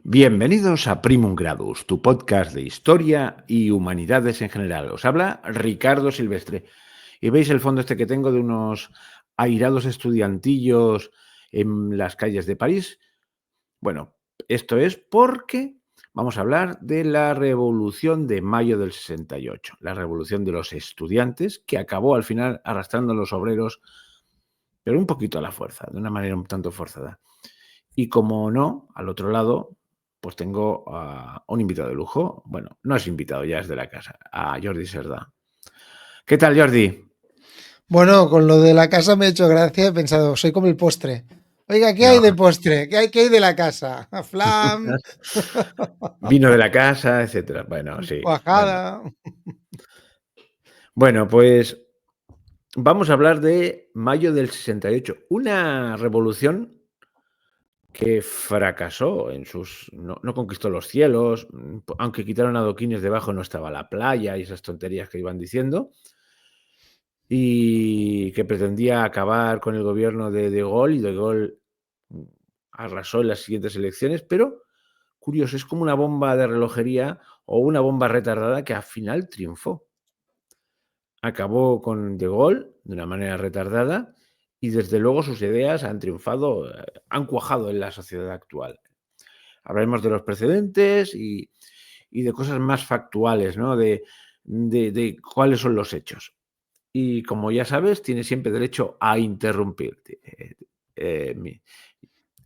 Bienvenidos a Primum Gradus, tu podcast de historia y humanidades en general. Os habla Ricardo Silvestre. Y veis el fondo este que tengo de unos airados estudiantillos en las calles de París. Bueno, esto es porque vamos a hablar de la Revolución de Mayo del 68, la revolución de los estudiantes que acabó al final arrastrando a los obreros, pero un poquito a la fuerza, de una manera un tanto forzada. Y como no, al otro lado, pues tengo a un invitado de lujo. Bueno, no es invitado, ya es de la casa, a Jordi Serdà. ¿Qué tal, Jordi? Bueno, con lo de la casa me ha hecho gracia, he pensado, soy como el postre. Oiga, ¿qué hay No. de postre? ¿Qué hay de la casa? Flam, Vino de la casa, etcétera. Bueno, sí. Bueno, cuajada. bueno, pues vamos a hablar de mayo del 68, una revolución que fracasó en sus... No conquistó los cielos, aunque quitaron adoquines debajo no estaba la playa y esas tonterías que iban diciendo, y que pretendía acabar con el gobierno de Gaulle, y De Gaulle arrasó en las siguientes elecciones, pero curioso, es como una bomba de relojería o una bomba retardada que al final triunfó. Acabó con De Gaulle de una manera retardada y desde luego sus ideas han triunfado, han cuajado en la sociedad actual. Hablaremos de los precedentes y de cosas más factuales, ¿no? De cuáles son los hechos. Y como ya sabes, tienes siempre derecho a interrumpirte.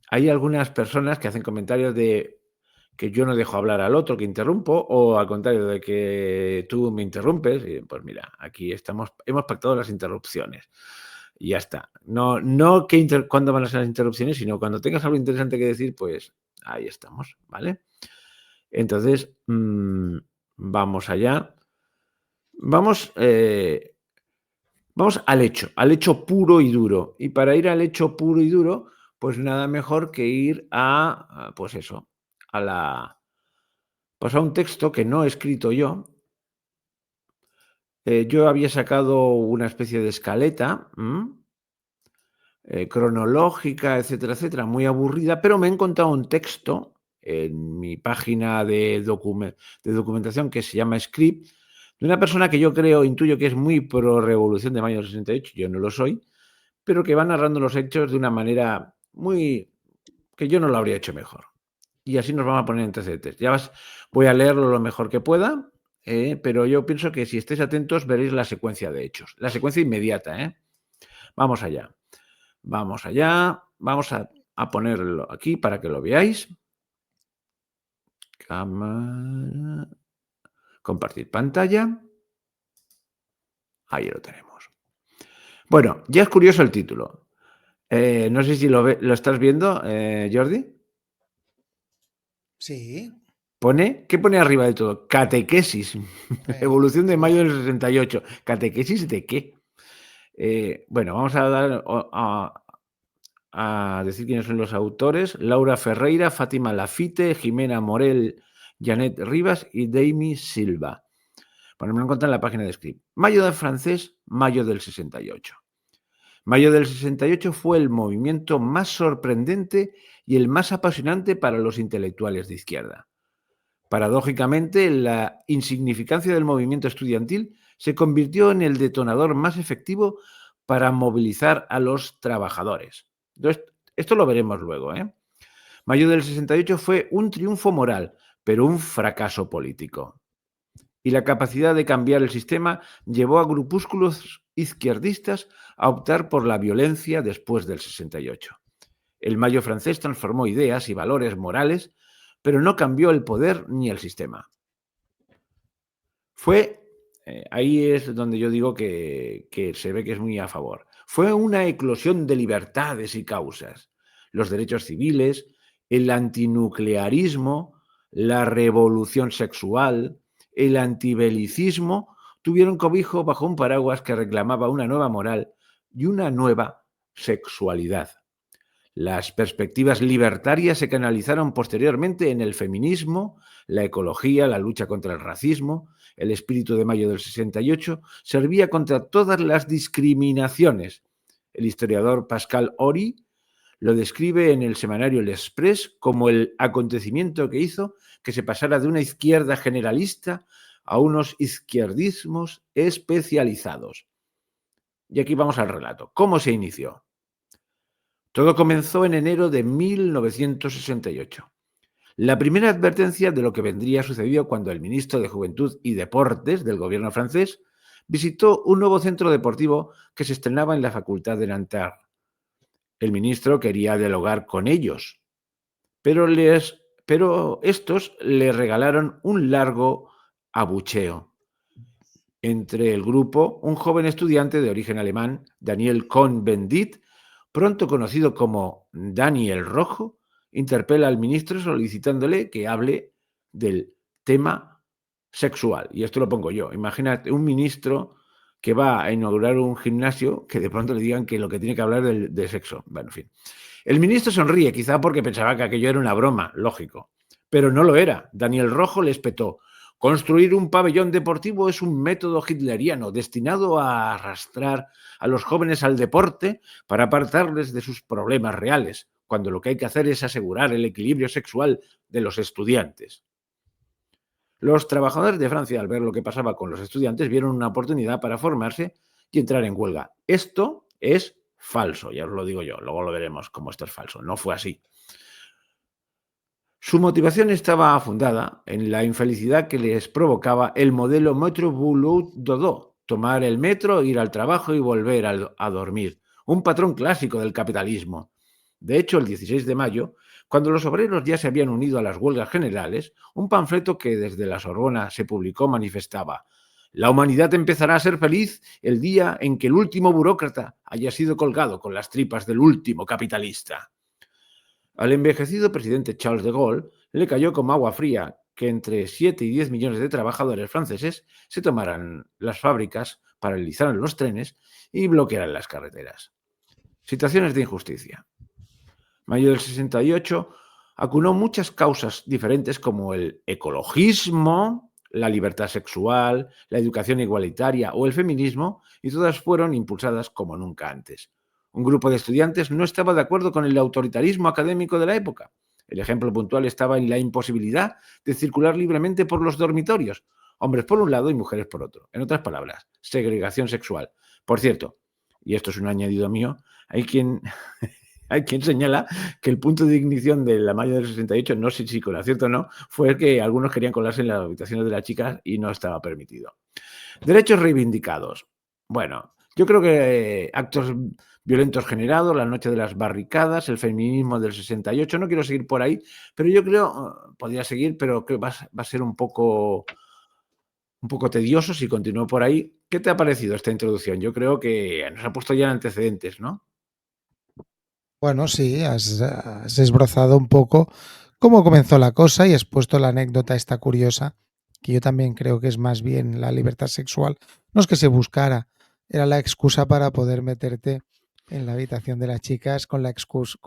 Hay algunas personas que hacen comentarios de que yo no dejo hablar al otro, que interrumpo, o al contrario, de que tú me interrumpes. Y pues mira, aquí hemos pactado las interrupciones. Y ya está. No cuándo van a ser las interrupciones, sino cuando tengas algo interesante que decir, pues ahí estamos, ¿vale? Entonces, vamos allá. Vamos, vamos al hecho puro y duro. Y para ir al hecho puro y duro, pues nada mejor que ir pues eso, pues a un texto que no he escrito yo. Yo había sacado una especie de escaleta cronológica, etcétera, etcétera, muy aburrida, pero me he encontrado un texto en mi página de documentación que se llama Script, de una persona que yo creo, intuyo que es muy pro Revolución de Mayo del 68, yo no lo soy, pero que va narrando los hechos de una manera muy... que yo no lo habría hecho mejor. Y así nos vamos a poner antecedentes. Voy a leerlo lo mejor que pueda, pero yo pienso que si estáis atentos veréis la secuencia de hechos, la secuencia inmediata. Vamos allá, vamos allá, vamos a ponerlo aquí para que lo veáis. Cámara, compartir pantalla. Ahí lo tenemos. Bueno, ya es curioso el título. No sé si lo estás viendo, Jordi. Sí, ¿Qué pone arriba de todo? Catequesis. Evolución de mayo del 68. ¿Catequesis de qué? Bueno, vamos a decir quiénes son los autores. Laura Ferreira, Fátima Lafite, Jimena Morel, Janet Rivas y Daimi Silva. Bueno, me lo encontré en la página de Script. Mayo del francés, mayo del 68. Mayo del 68 fue el movimiento más sorprendente y el más apasionante para los intelectuales de izquierda. Paradójicamente, la insignificancia del movimiento estudiantil se convirtió en el detonador más efectivo para movilizar a los trabajadores. Entonces, esto lo veremos luego. Mayo del 68 fue un triunfo moral, pero un fracaso político. Y la capacidad de cambiar el sistema llevó a grupúsculos izquierdistas a optar por la violencia después del 68. El Mayo francés transformó ideas y valores morales, pero no cambió el poder ni el sistema. Ahí es donde yo digo que se ve que es muy a favor. Fue una eclosión de libertades y causas. Los derechos civiles, el antinuclearismo, la revolución sexual, el antibelicismo tuvieron cobijo bajo un paraguas que reclamaba una nueva moral y una nueva sexualidad. Las perspectivas libertarias se canalizaron posteriormente en el feminismo, la ecología, la lucha contra el racismo. El espíritu de mayo del 68 servía contra todas las discriminaciones. El historiador Pascal Horry lo describe en el semanario El Express como el acontecimiento que hizo que se pasara de una izquierda generalista a unos izquierdismos especializados. Y aquí vamos al relato. ¿Cómo se inició? Todo comenzó en enero de 1968. La primera advertencia de lo que vendría sucedió cuando el ministro de Juventud y Deportes del gobierno francés visitó un nuevo centro deportivo que se estrenaba en la Facultad de Nanterre. El ministro quería dialogar con ellos, pero estos le regalaron un largo abucheo. Entre el grupo, un joven estudiante de origen alemán, Daniel Cohn-Bendit, pronto conocido como Daniel Rojo, interpela al ministro solicitándole que hable del tema sexual. Y esto lo pongo yo. Imagínate un ministro que va a inaugurar un gimnasio que de pronto le digan que lo que tiene que hablar es de sexo. Bueno, en fin. El ministro sonríe, quizá porque pensaba que aquello era una broma, lógico. Pero no lo era. Daniel Rojo le espetó: construir un pabellón deportivo es un método hitleriano destinado a arrastrar a los jóvenes al deporte para apartarles de sus problemas reales, cuando lo que hay que hacer es asegurar el equilibrio sexual de los estudiantes. Los trabajadores de Francia, al ver lo que pasaba con los estudiantes, vieron una oportunidad para formarse y entrar en huelga. Esto es falso, ya os lo digo yo, luego lo veremos cómo esto es falso. No fue así. Su motivación estaba fundada en la infelicidad que les provocaba el modelo Metro Boulot Dodo: tomar el metro, ir al trabajo y volver a dormir. Un patrón clásico del capitalismo. De hecho, el 16 de mayo, cuando los obreros ya se habían unido a las huelgas generales, un panfleto que desde la Sorbona se publicó manifestaba: la humanidad empezará a ser feliz el día en que el último burócrata haya sido colgado con las tripas del último capitalista. Al envejecido presidente Charles de Gaulle le cayó como agua fría que entre 7 y 10 millones de trabajadores franceses se tomaran las fábricas, paralizaran los trenes y bloquearan las carreteras. Situaciones de injusticia. Mayo del 68 acunó muchas causas diferentes como el ecologismo, la libertad sexual, la educación igualitaria o el feminismo, y todas fueron impulsadas como nunca antes. Un grupo de estudiantes no estaba de acuerdo con el autoritarismo académico de la época. El ejemplo puntual estaba en la imposibilidad de circular libremente por los dormitorios, hombres por un lado y mujeres por otro. En otras palabras, segregación sexual. Por cierto, y esto es un añadido mío, hay quien señala que el punto de ignición de la mayo del 68, no sé si con acierto o no, fue que algunos querían colarse en las habitaciones de las chicas y no estaba permitido. Derechos reivindicados. Bueno, yo creo que actos violentos generados, la noche de las barricadas, el feminismo del 68, no quiero seguir por ahí, pero yo creo, podría seguir, pero creo que va a ser un poco tedioso si continúo por ahí. ¿Qué te ha parecido esta introducción? Yo creo que nos ha puesto ya en antecedentes, ¿no? Bueno, sí, has esbozado un poco cómo comenzó la cosa y has puesto la anécdota esta curiosa, que yo también creo que es más bien la libertad sexual. No es que se buscara, era la excusa para poder meterte en la habitación de las chicas con la excusa,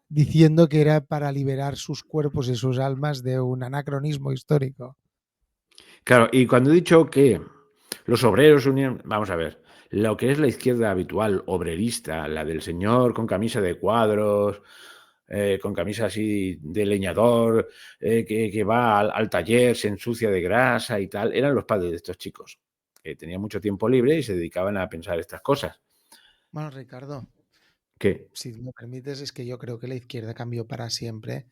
diciendo que era para liberar sus cuerpos y sus almas de un anacronismo histórico. Claro, y cuando he dicho que los obreros unían, vamos a ver, lo que es la izquierda habitual, obrerista, la del señor con camisa de cuadros, con camisa así de leñador, que va al taller, se ensucia de grasa y tal, eran los padres de estos chicos, que tenían mucho tiempo libre y se dedicaban a pensar estas cosas. Bueno, Ricardo, ¿Qué? si me permites, es que yo creo que la izquierda cambió para siempre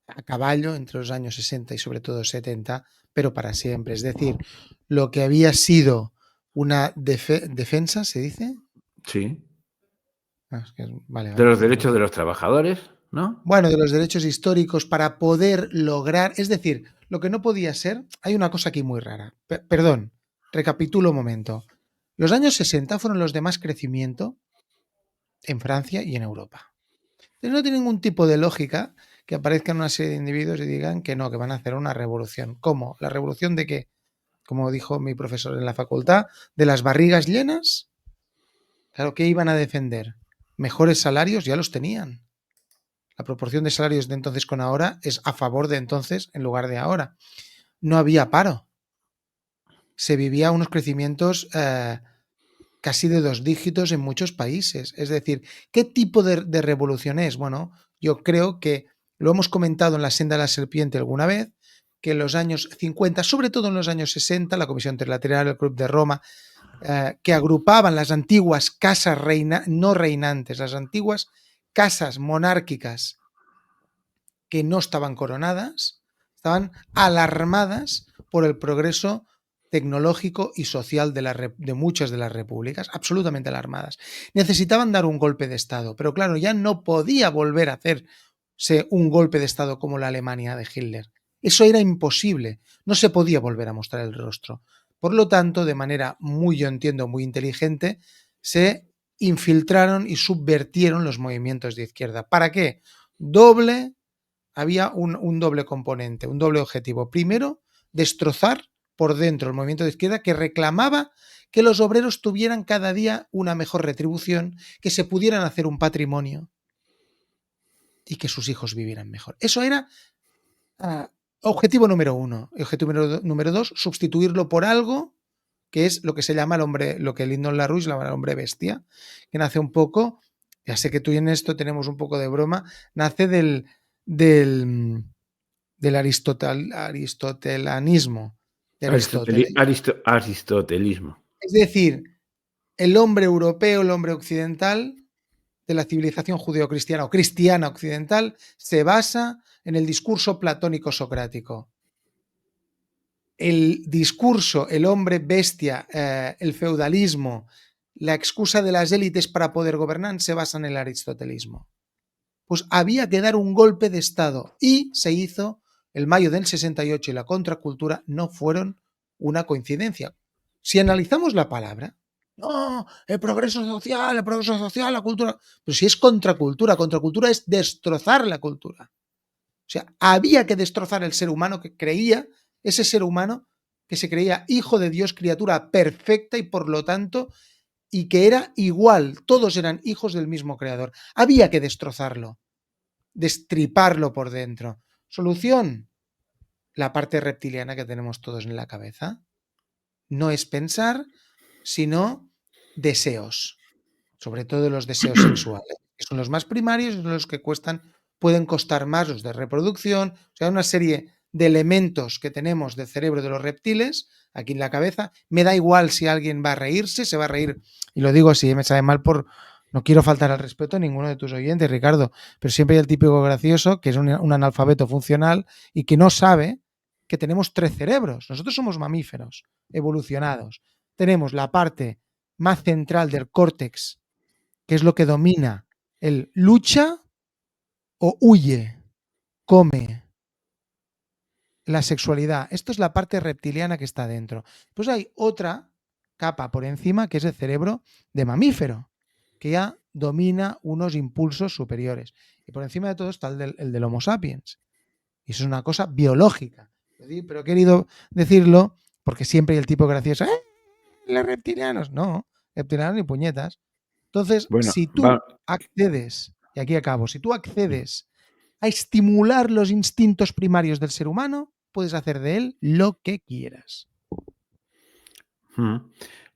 a caballo entre los años 60 y sobre todo 70, pero para siempre. Es decir, lo que había sido una defensa, ¿se dice? Sí. Ah, vale, De vale, los pues derechos de los trabajadores, ¿no? bueno, de los derechos históricos para poder lograr, es decir, lo que no podía ser, hay una cosa aquí muy rara. Perdón, recapitulo un momento. Los años 60 fueron los de más crecimiento en Francia y en Europa. Entonces no tiene ningún tipo de lógica que aparezcan una serie de individuos y digan que no, que van a hacer una revolución. ¿Cómo? ¿La revolución de qué? Como dijo mi profesor en la facultad, de las barrigas llenas. Claro, ¿qué iban a defender? Mejores salarios ya los tenían. La proporción de salarios de entonces con ahora es a favor de entonces en lugar de ahora. No había paro. Se vivía unos crecimientos casi de 2 dígitos en muchos países. Es decir, ¿qué tipo de revolución es? Bueno, yo creo que lo hemos comentado en La senda de la serpiente alguna vez, que en los años 50, sobre todo en los años 60, la Comisión Trilateral, el Club de Roma, que agrupaban las antiguas casas no reinantes, las antiguas casas monárquicas que no estaban coronadas, estaban alarmadas por el progreso tecnológico y social de muchas de las repúblicas, absolutamente alarmadas. Necesitaban dar un golpe de Estado, pero claro, ya no podía volver a hacerse un golpe de Estado como la Alemania de Hitler. Eso era imposible, no se podía volver a mostrar el rostro. Por lo tanto, de manera muy, yo entiendo, muy inteligente, se infiltraron y subvertieron los movimientos de izquierda. ¿Para qué? Había un doble componente, un doble objetivo. Primero, destrozar por dentro el movimiento de izquierda que reclamaba que los obreros tuvieran cada día una mejor retribución, que se pudieran hacer un patrimonio y que sus hijos vivieran mejor. Eso era objetivo número uno. Objetivo número dos, sustituirlo por algo que es lo que se llama el hombre, lo que Lyndon LaRouche llama el hombre bestia, que nace un poco, ya sé que tú y en esto tenemos un poco de broma, nace del aristotelanismo de Aristóteles. Aristotelismo. Es decir, el hombre europeo, el hombre occidental de la civilización judeocristiana o cristiana occidental se basa en el discurso platónico socrático. El discurso, el hombre bestia, el feudalismo, la excusa de las élites para poder gobernar se basa en el aristotelismo. Pues había que dar un golpe de Estado y se hizo el mayo del 68 y la contracultura no fueron una coincidencia. Si analizamos la palabra, no, el progreso social, la cultura, pero si es contracultura, contracultura es destrozar la cultura. O sea, había que destrozar el ser humano que creía, ese ser humano que se creía hijo de Dios, criatura perfecta y por lo tanto, y que era igual, todos eran hijos del mismo creador. Había que destrozarlo, destriparlo por dentro. Solución, la parte reptiliana que tenemos todos en la cabeza. No es pensar, sino deseos, sobre todo los deseos sexuales, que son los más primarios y son los que pueden costar más, los de reproducción, o sea, una serie de elementos que tenemos del cerebro de los reptiles aquí en la cabeza. Me da igual si alguien va a reírse, se va a reír, y lo digo así, me sabe mal no quiero faltar al respeto a ninguno de tus oyentes, Ricardo, pero siempre hay el típico gracioso que es un analfabeto funcional y que no sabe que tenemos 3 cerebros. Nosotros somos mamíferos evolucionados. Tenemos la parte más central del córtex, que es lo que domina el lucha o huye, come, la sexualidad. Esto es la parte reptiliana que está dentro. Pues hay otra capa por encima, que es el cerebro de mamífero, que ya domina unos impulsos superiores. Y por encima de todo está el del Homo sapiens. Y eso es una cosa biológica. Pero he querido decirlo porque siempre hay el tipo gracioso, los reptilianos. No, reptilianos ni puñetas. Entonces, Bueno, si tú accedes, y aquí acabo, si tú accedes a estimular los instintos primarios del ser humano, puedes hacer de él lo que quieras.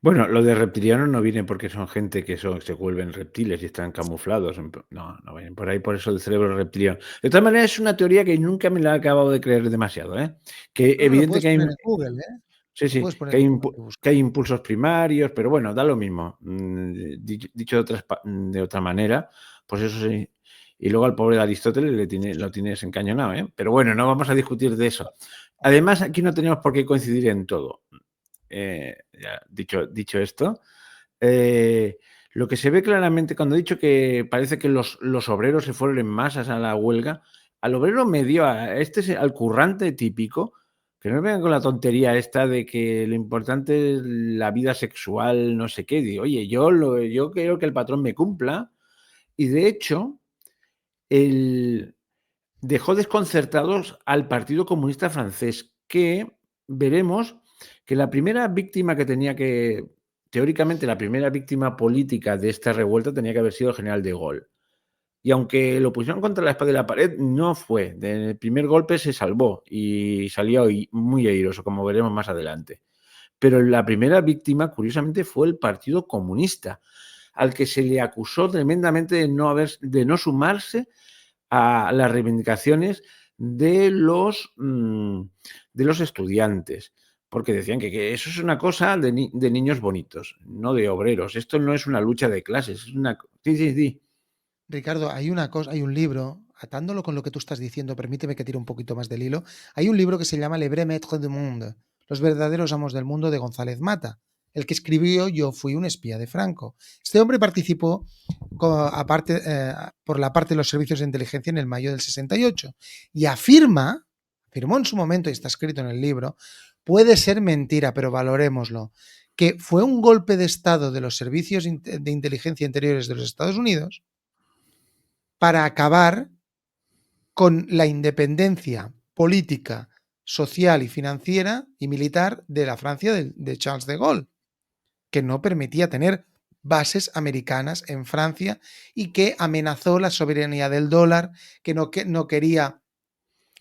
Bueno, lo de reptilianos no viene porque son gente que se vuelven reptiles y están camuflados. No vienen por ahí, por eso el cerebro reptiliano. De todas maneras, es una teoría que nunca me la he acabado de creer demasiado, ¿eh? Que No, lo evidente puedes que hay, poner en Google, ¿eh? sí, Puedes poner que hay, en Google y que hay buscar. impulsos primarios, pero bueno, da lo mismo. Dicho de otra manera, pues eso sí. Y luego al pobre Aristóteles lo tienes encañonado, ¿eh? Pero bueno, no vamos a discutir de eso. Además, aquí no tenemos por qué coincidir en todo. Ya, dicho esto, lo que se ve claramente cuando he dicho que parece que los obreros se fueron en masas a la huelga, al obrero medio, al currante típico, que no me vengan con la tontería esta de que lo importante es la vida sexual, no sé qué. Digo, oye, yo quiero que el patrón me cumpla. Y de hecho, dejó desconcertados al Partido Comunista Francés, que veremos que la primera víctima teóricamente la primera víctima política de esta revuelta tenía que haber sido el general de Gaulle. Y aunque lo pusieron contra la espada y la pared, no fue. Del primer golpe se salvó y salió muy airoso, como veremos más adelante. Pero la primera víctima, curiosamente, fue el Partido Comunista, al que se le acusó tremendamente de no sumarse a las reivindicaciones de los estudiantes, porque decían que eso es una cosa de niños bonitos, no de obreros. Esto no es una lucha de clases, es una... Sí. Ricardo, hay una cosa, hay un libro, atándolo con lo que tú estás diciendo, permíteme que tire un poquito más del hilo. Hay un libro que se llama Le vrai maître du monde, Los verdaderos amos del mundo, de González Mata, el que escribió Yo fui un espía de Franco. Este hombre participó por la parte de los servicios de inteligencia en el mayo del 68 y afirmó en su momento, y está escrito en el libro, puede ser mentira, pero valorémoslo, que fue un golpe de estado de los servicios de inteligencia interiores de los Estados Unidos para acabar con la independencia política, social y financiera y militar de la Francia de Charles de Gaulle, que no permitía tener bases americanas en Francia y que amenazó la soberanía del dólar, que no quería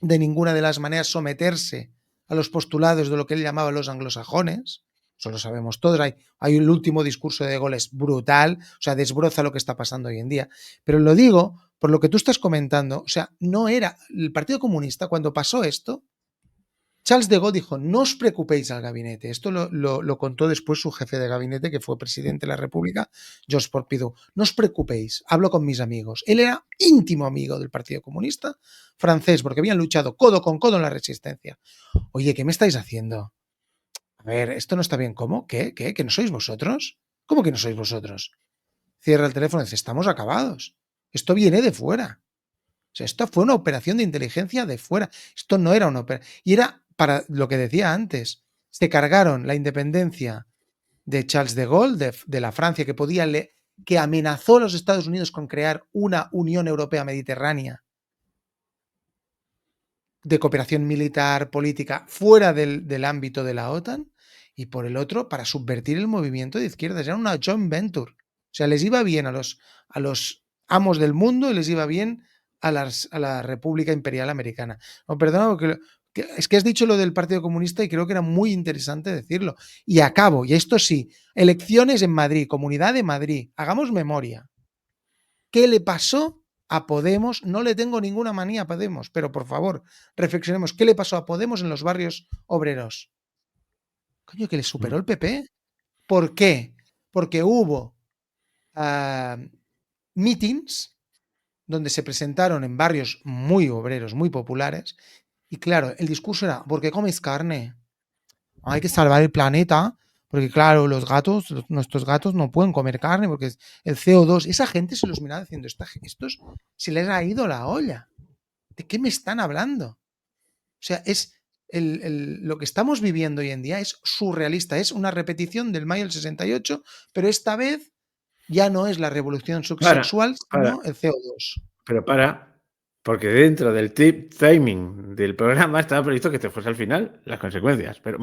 de ninguna de las maneras someterse a los postulados de lo que él llamaba los anglosajones. Eso lo sabemos todos. Hay el último discurso de Gaulle, es brutal, o sea, desbroza lo que está pasando hoy en día. Pero lo digo por lo que tú estás comentando, o sea, no era el Partido Comunista cuando pasó esto. Charles de Gaulle dijo, no os preocupéis al gabinete. Esto lo contó después su jefe de gabinete, que fue presidente de la República, Georges Pompidou. No os preocupéis, hablo con mis amigos. Él era íntimo amigo del Partido Comunista francés, porque habían luchado codo con codo en la resistencia. Oye, ¿qué me estáis haciendo? A ver, esto no está bien. ¿Cómo? ¿Qué? ¿Que no sois vosotros? ¿Cómo que no sois vosotros? Cierra el teléfono y dice, estamos acabados. Esto viene de fuera. O sea, esto fue una operación de inteligencia de fuera. Esto no era una operación. Y era para lo que decía antes. Se cargaron la independencia de Charles de Gaulle, de la Francia, que amenazó a los Estados Unidos con crear una Unión Europea Mediterránea de cooperación militar, política, fuera del ámbito de la OTAN, y por el otro, para subvertir el movimiento de izquierdas. Era una joint venture. O sea, les iba bien a los amos del mundo y les iba bien a la República Imperial Americana. No, perdona, porque es que has dicho lo del Partido Comunista y creo que era muy interesante decirlo. Y acabo, y esto sí, elecciones en Madrid, Comunidad de Madrid, hagamos memoria. ¿Qué le pasó a Podemos? No le tengo ninguna manía a Podemos, pero por favor, reflexionemos. ¿Qué le pasó a Podemos en los barrios obreros? Coño, que le superó el PP. ¿Por qué? Porque hubo meetings donde se presentaron en barrios muy obreros, muy populares, y claro, el discurso era, ¿por qué comes carne? Hay que salvar el planeta, porque claro, nuestros gatos no pueden comer carne porque el CO2, esa gente se los miraba diciendo, estos se les ha ido la olla. ¿De qué me están hablando? O sea, es lo que estamos viviendo hoy en día es surrealista, es una repetición del mayo del 68, pero esta vez ya no es la revolución sexual, sino el CO2. Pero porque dentro del timing del programa estaba previsto que te fuese al final las consecuencias, pero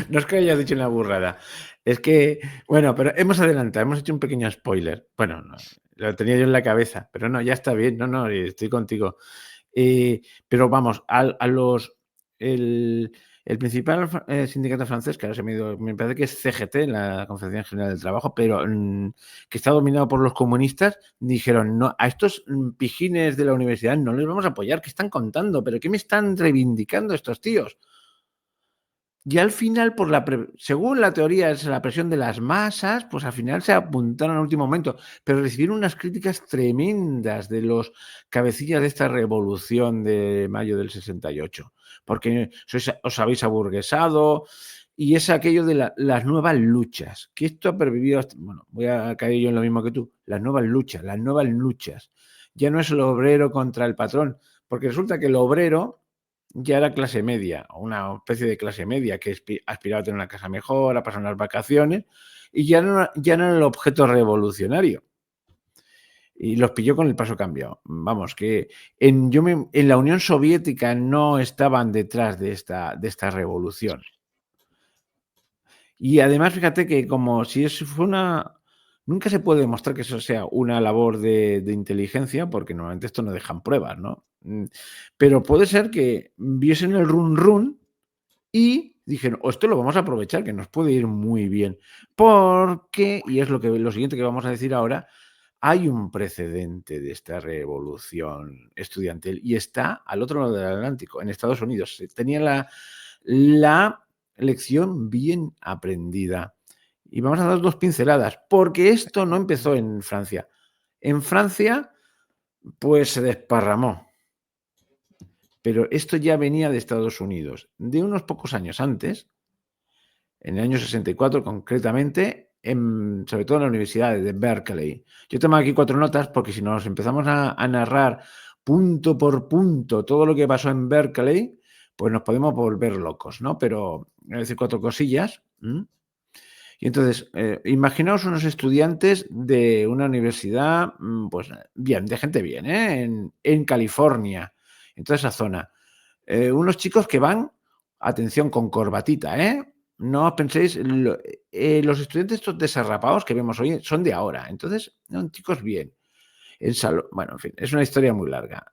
no es que hayas dicho una burrada, es que, bueno, pero hemos adelantado, hemos hecho un pequeño spoiler. Bueno, no, lo tenía yo en la cabeza, pero no, ya está bien, no, estoy contigo. Pero vamos, el principal sindicato francés, que ahora me parece que es CGT, la Confederación General del Trabajo, pero que está dominado por los comunistas, dijeron, no, a estos pijines de la universidad no les vamos a apoyar, ¿qué están contando? ¿Pero qué me están reivindicando estos tíos? Y al final, según la teoría es la presión de las masas, pues al final se apuntaron al último momento, pero recibieron unas críticas tremendas de los cabecillas de esta revolución de mayo del 68, porque os habéis aburguesado, y es aquello de las nuevas luchas, que esto ha pervivido, bueno, voy a caer yo en lo mismo que tú, las nuevas luchas. Ya no es el obrero contra el patrón, porque resulta que el obrero ya era clase media, o una especie de clase media que aspiraba a tener una casa mejor, a pasar unas vacaciones, y ya no era el objeto revolucionario. Y los pilló con el paso cambiado. Vamos, que en la Unión Soviética no estaban detrás de esta revolución. Y además, fíjate que como si eso fue nunca se puede demostrar que eso sea una labor de inteligencia, porque normalmente esto no dejan pruebas, ¿no? Pero puede ser que viesen el run run y dijeron, esto lo vamos a aprovechar, que nos puede ir muy bien, porque, y es lo siguiente que vamos a decir ahora, hay un precedente de esta revolución estudiantil y está al otro lado del Atlántico, en Estados Unidos. Tenía la lección bien aprendida. Y vamos a dar 2 pinceladas, porque esto no empezó en Francia. En Francia, pues se desparramó. Pero esto ya venía de Estados Unidos. De unos pocos años antes, en el año 64 concretamente, sobre todo en la Universidad de Berkeley. Yo tengo aquí 4 notas porque si nos empezamos a narrar punto por punto todo lo que pasó en Berkeley, pues nos podemos volver locos, ¿no? Pero voy a decir 4 cosillas. Y entonces, imaginaos unos estudiantes de una universidad, pues bien, de gente bien, en California, en toda esa zona. Unos chicos que van, atención, con corbatita, ¿eh? No os penséis, los estudiantes estos desarrapados que vemos hoy son de ahora. Entonces, son chicos bien. Bueno, en fin, es una historia muy larga.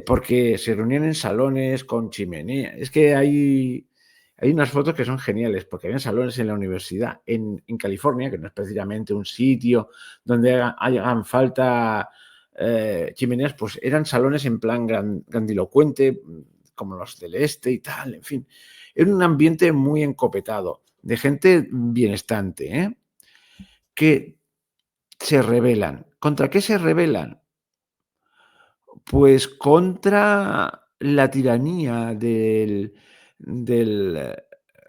Porque se reunían en salones con chimenea. Es que hay unas fotos que son geniales, porque había salones en la universidad, en California, que no es precisamente un sitio donde hagan falta chimeneas, pues eran salones en plan grandilocuente, como los del este y tal, en fin. Era un ambiente muy encopetado, de gente bienestante, que se rebelan. ¿Contra qué se rebelan? Pues contra la tiranía del del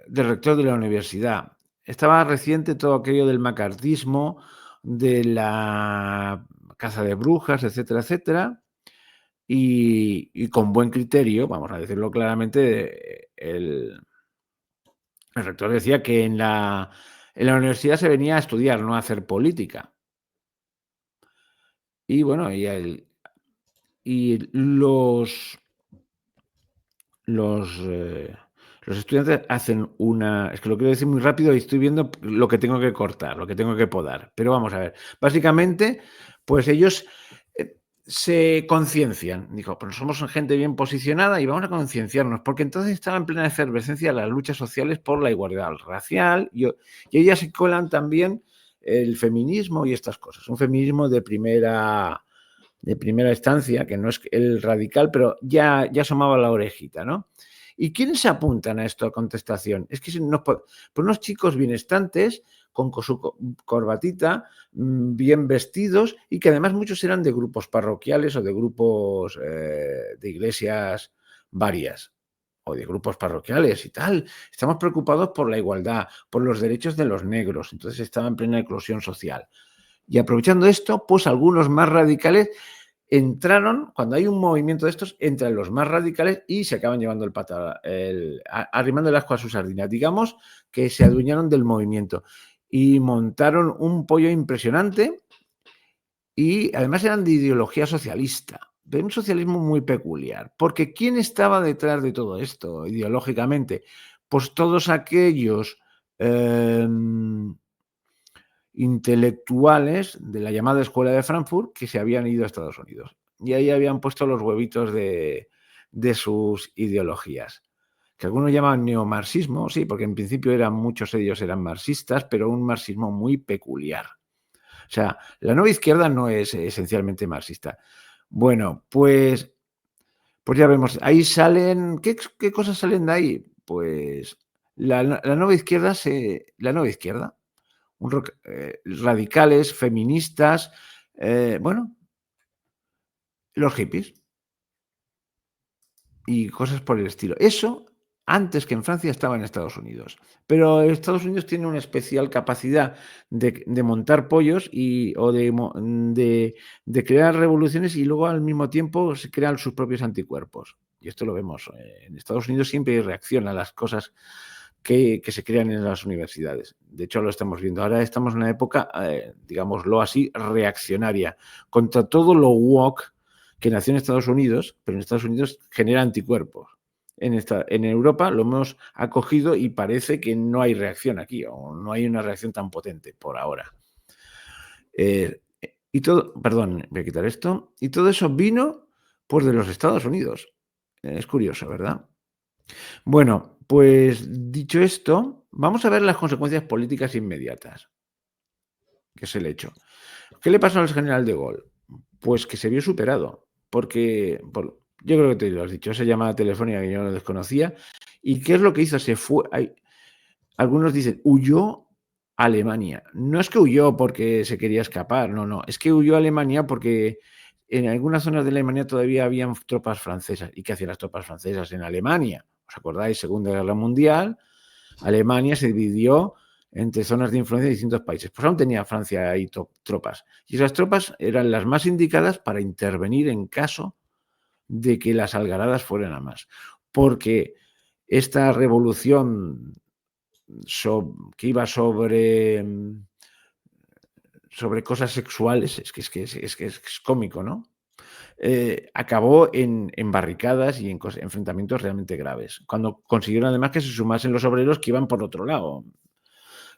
rector de la universidad. Estaba reciente todo aquello del macartismo, de la caza de brujas, etcétera, etcétera, y con buen criterio, vamos a decirlo claramente, el rector decía que en la universidad se venía a estudiar, no a hacer política. Y bueno, y los, eh, los estudiantes hacen es que lo quiero decir muy rápido y estoy viendo lo que tengo que cortar, lo que tengo que podar. Pero vamos a ver. Básicamente, pues ellos se conciencian. Dijo, pues somos gente bien posicionada y vamos a concienciarnos, porque entonces estaba en plena efervescencia las luchas sociales por la igualdad racial y ellas se colan también el feminismo y estas cosas. Un feminismo de primera instancia, que no es el radical, pero ya asomaba la orejita, ¿no? ¿Y quiénes se apuntan a esto a contestación? Es que por unos chicos bienestantes, con su corbatita, bien vestidos, y que además muchos eran de grupos parroquiales o de grupos de iglesias varias, o de grupos parroquiales y tal. Estamos preocupados por la igualdad, por los derechos de los negros, entonces estaba en plena eclosión social. Y aprovechando esto, pues algunos más radicales entraron, cuando hay un movimiento de estos, entran los más radicales y se acaban llevando arrimando el asco a su sardina. Digamos que se adueñaron del movimiento y montaron un pollo impresionante y además eran de ideología socialista, de un socialismo muy peculiar. Porque ¿quién estaba detrás de todo esto ideológicamente? Pues todos aquellos intelectuales de la llamada Escuela de Frankfurt que se habían ido a Estados Unidos. Y ahí habían puesto los huevitos de sus ideologías, que algunos llaman neomarxismo, sí, porque en principio muchos de ellos eran marxistas, pero un marxismo muy peculiar. O sea, la nueva izquierda no es esencialmente marxista. Bueno, pues ya vemos, ahí salen, ¿qué cosas salen de ahí? Pues la nueva izquierda, radicales, feministas, bueno, los hippies y cosas por el estilo. Eso antes que en Francia estaba en Estados Unidos. Pero Estados Unidos tiene una especial capacidad de montar pollos o de crear revoluciones y luego al mismo tiempo se crean sus propios anticuerpos. Y esto lo vemos. En Estados Unidos siempre reacciona a las cosas que se crean en las universidades. De hecho, lo estamos viendo. Ahora estamos en una época, digámoslo así, reaccionaria contra todo lo woke que nació en Estados Unidos, pero en Estados Unidos genera anticuerpos. En Europa lo hemos acogido y parece que no hay reacción aquí, o no hay una reacción tan potente por ahora. Perdón, voy a quitar esto. Y todo eso vino pues de los Estados Unidos. Es curioso, ¿verdad? Bueno, pues dicho esto, vamos a ver las consecuencias políticas inmediatas, que es el hecho. ¿Qué le pasó al general de Gaulle? Pues que se vio superado, porque yo creo que te lo has dicho, esa llamada telefónica que yo no desconocía. ¿Y qué es lo que hizo? Se fue. Algunos dicen, huyó a Alemania. No es que huyó porque se quería escapar, no, no. Es que huyó a Alemania porque en algunas zonas de Alemania todavía habían tropas francesas. ¿Y qué hacían las tropas francesas en Alemania? ¿Os acordáis? Segunda Guerra Mundial, Alemania se dividió entre zonas de influencia de distintos países. Pues aún tenía Francia ahí tropas. Y esas tropas eran las más indicadas para intervenir en caso de que las algaradas fueran a más. Porque esta revolución que iba sobre cosas sexuales, es cómico, ¿no? Acabó en barricadas y en enfrentamientos realmente graves, cuando consiguieron además que se sumasen los obreros que iban por otro lado.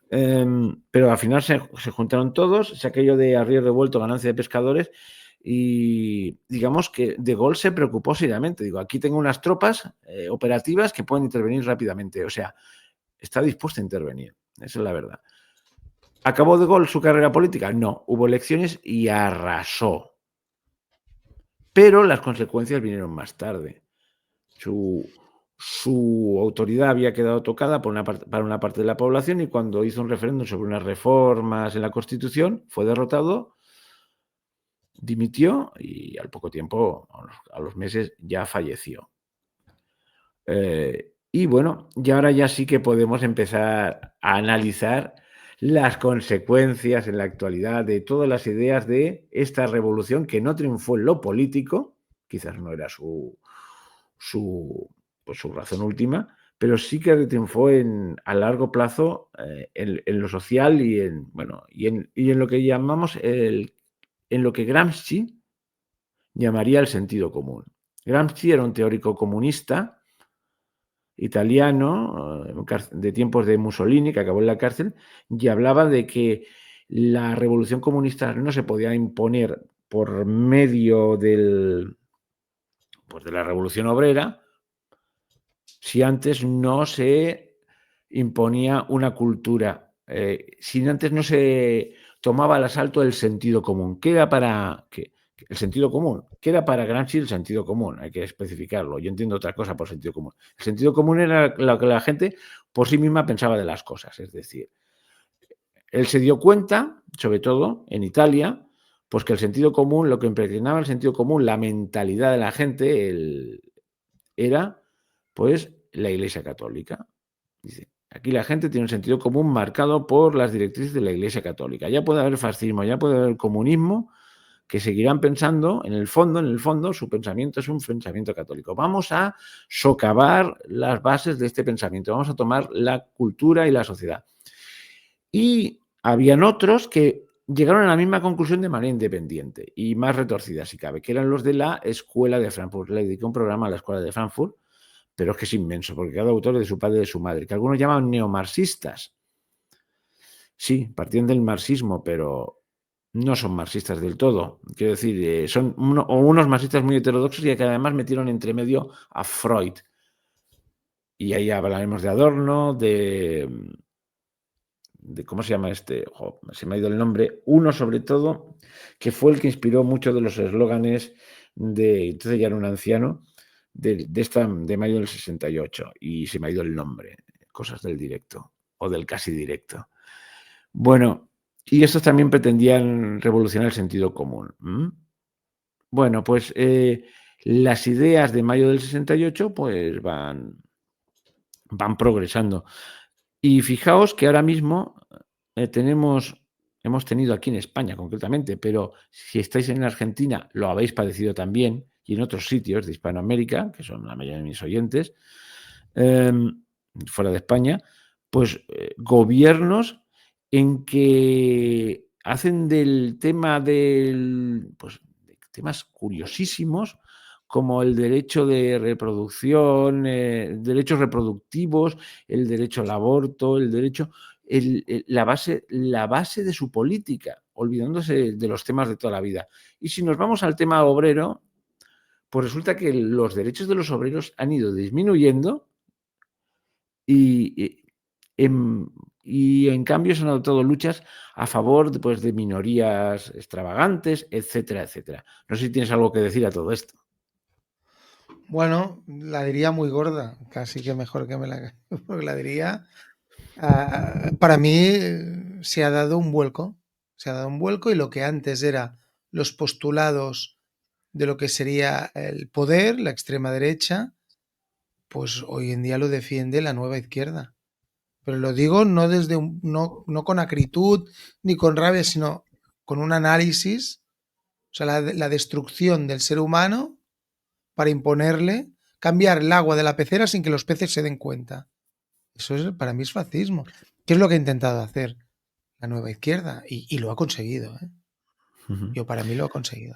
Pero al final se juntaron todos, se aquello de a río revuelto, ganancia de pescadores, y digamos que De Gaulle se preocupó seriamente. Digo, aquí tengo unas tropas operativas que pueden intervenir rápidamente. O sea, está dispuesto a intervenir. Esa es la verdad. ¿Acabó De Gaulle su carrera política? No, hubo elecciones y arrasó. Pero las consecuencias vinieron más tarde. Su autoridad había quedado tocada para una parte de la población, y cuando hizo un referéndum sobre unas reformas en la Constitución, fue derrotado, dimitió y al poco tiempo, a los meses, ya falleció. Y bueno, y ahora ya sí que podemos empezar a analizar las consecuencias en la actualidad de todas las ideas de esta revolución que no triunfó en lo político, quizás no era su razón última, pero sí que triunfó a largo plazo en lo social y en lo que llamamos en lo que Gramsci llamaría el sentido común. Gramsci era un teórico comunista italiano de tiempos de Mussolini, que acabó en la cárcel, y hablaba de que la revolución comunista no se podía imponer por medio de la revolución obrera si antes no se imponía una cultura, si antes no se tomaba al asalto el sentido común. ¿Qué era el sentido común? ¿Qué era para Gramsci el sentido común? Hay que especificarlo. Yo entiendo otra cosa por sentido común. El sentido común era lo que la gente por sí misma pensaba de las cosas. Es decir, él se dio cuenta, sobre todo en Italia, pues que el sentido común, lo que impregnaba el sentido común, la mentalidad de la gente, era pues la Iglesia Católica. Dice, aquí la gente tiene un sentido común marcado por las directrices de la Iglesia Católica. Ya puede haber fascismo, ya puede haber comunismo, que seguirán pensando, en el fondo, su pensamiento es un pensamiento católico. Vamos a socavar las bases de este pensamiento, vamos a tomar la cultura y la sociedad. Y habían otros que llegaron a la misma conclusión de manera independiente y más retorcida, si cabe, que eran los de la Escuela de Frankfurt. Le dediqué un programa a la Escuela de Frankfurt, pero es que es inmenso, porque cada autor es de su padre y de su madre, que algunos llaman neomarxistas. Sí, partían del marxismo, pero no son marxistas del todo. Quiero decir, son unos marxistas muy heterodoxos y que además metieron entre medio a Freud. Y ahí hablaremos de Adorno, de ¿cómo se llama este? Se me ha ido el nombre. Uno, sobre todo, que fue el que inspiró muchos de los eslóganes entonces ya era un anciano, de mayo del 68, y se me ha ido el nombre. Cosas del directo, o del casi directo. Bueno, y estos también pretendían revolucionar el sentido común. Bueno, pues las ideas de mayo del 68 pues van progresando. Y fijaos que ahora mismo hemos tenido aquí en España concretamente, pero si estáis en Argentina lo habéis padecido también, y en otros sitios de Hispanoamérica, que son la mayoría de mis oyentes, fuera de España, pues gobiernos en que hacen del tema pues, de temas curiosísimos, como el derecho de reproducción, derechos reproductivos, el derecho al aborto, el derecho, la base de su política, olvidándose de los temas de toda la vida. Y si nos vamos al tema obrero, pues resulta que los derechos de los obreros han ido disminuyendo Y, en, y en cambio se han adoptado luchas a favor pues, de minorías extravagantes, etcétera, etcétera. No sé si tienes algo que decir a todo esto. Bueno, la diría muy gorda, casi que mejor que me la... Porque la diría... para mí se ha dado un vuelco. Se ha dado un vuelco y lo que antes era los postulados de lo que sería el poder, la extrema derecha, pues hoy en día lo defiende la nueva izquierda. Pero lo digo no desde no con acritud ni con rabia, sino con un análisis, o sea, la destrucción del ser humano para imponerle cambiar el agua de la pecera sin que los peces se den cuenta. Eso es, para mí es fascismo. ¿Qué es lo que ha intentado hacer la nueva izquierda? Y lo ha conseguido. ¿Eh? Yo para mí lo ha conseguido.